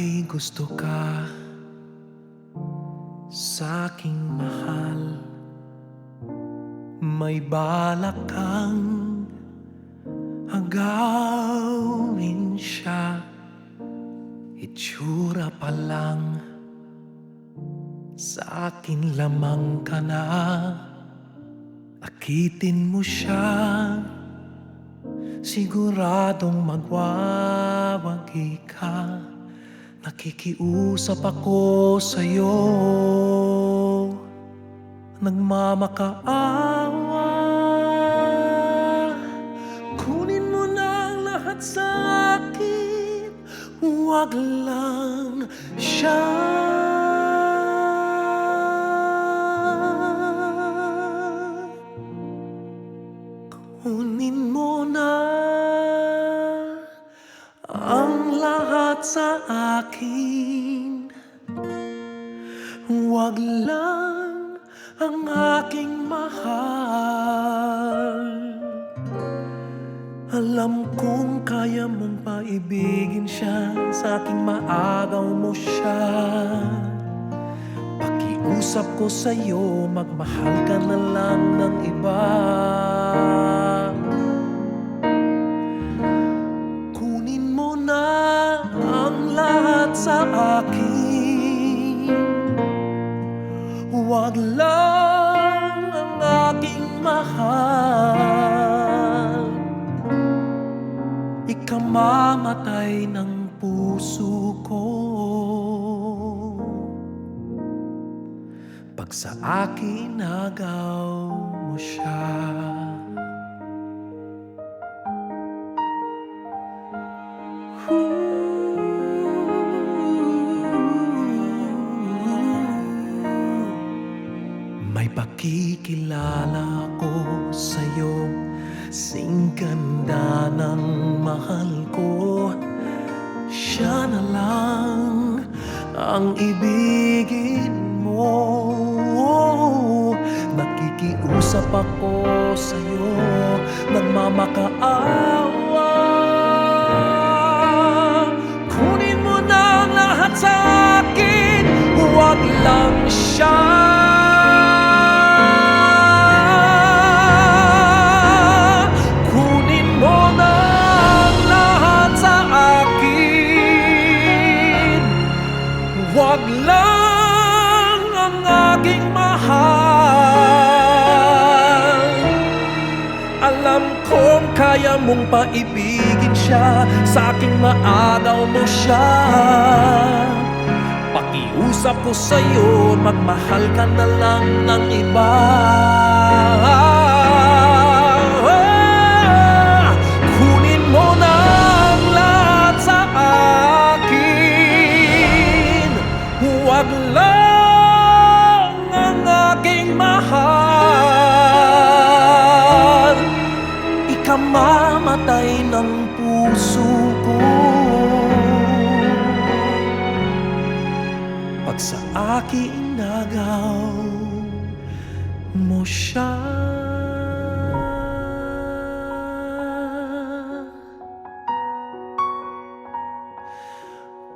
May gusto ka sa'king mahal, may balak kang agawin siya. Itsura pa lang sa'kin lamang ka na, akitin mo siya, siguradong magwawagi ka. Nakikiusap ako sa'yo, nagmamakaawa. Kunin mo na ang lahat sa akin, huwag lang siya. Kunin mo na ang lahat sa akin, huwag lang ang aking mahal. Alam kong kaya mong paibigin siya, sa aking maagaw mo siya. Pakiusap ko sa'yo, magmahal ka na lang ng iba. Sa akin, huwag lang ang aking mahal. Ikamamatay ng puso ko pag sa akin agaw mo siya. May pakikilala ko sa'yo, sing ganda ng mahal ko. Siya na lang ang ibigin mo. Nakikiusap ako sa'yo, nagmamakaawa. Kunin mo na ang lahat sa akin, huwag lang siya. Huwag lang ang aking mahal. Alam kong kaya mong paibigin siya, sa aking maagaw mo siya. Pakiusap ko sa'yo, magmahal ka na lang ng iba. Kunin mo na ang lahat sa akin, huwag lang ang aking mahal. Ikamamatay ng puso ko pag sa akin agaw mo siya.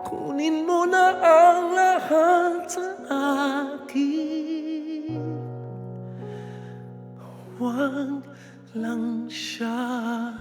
Kunin mo na ang lahat sa akin, huwag lang siya.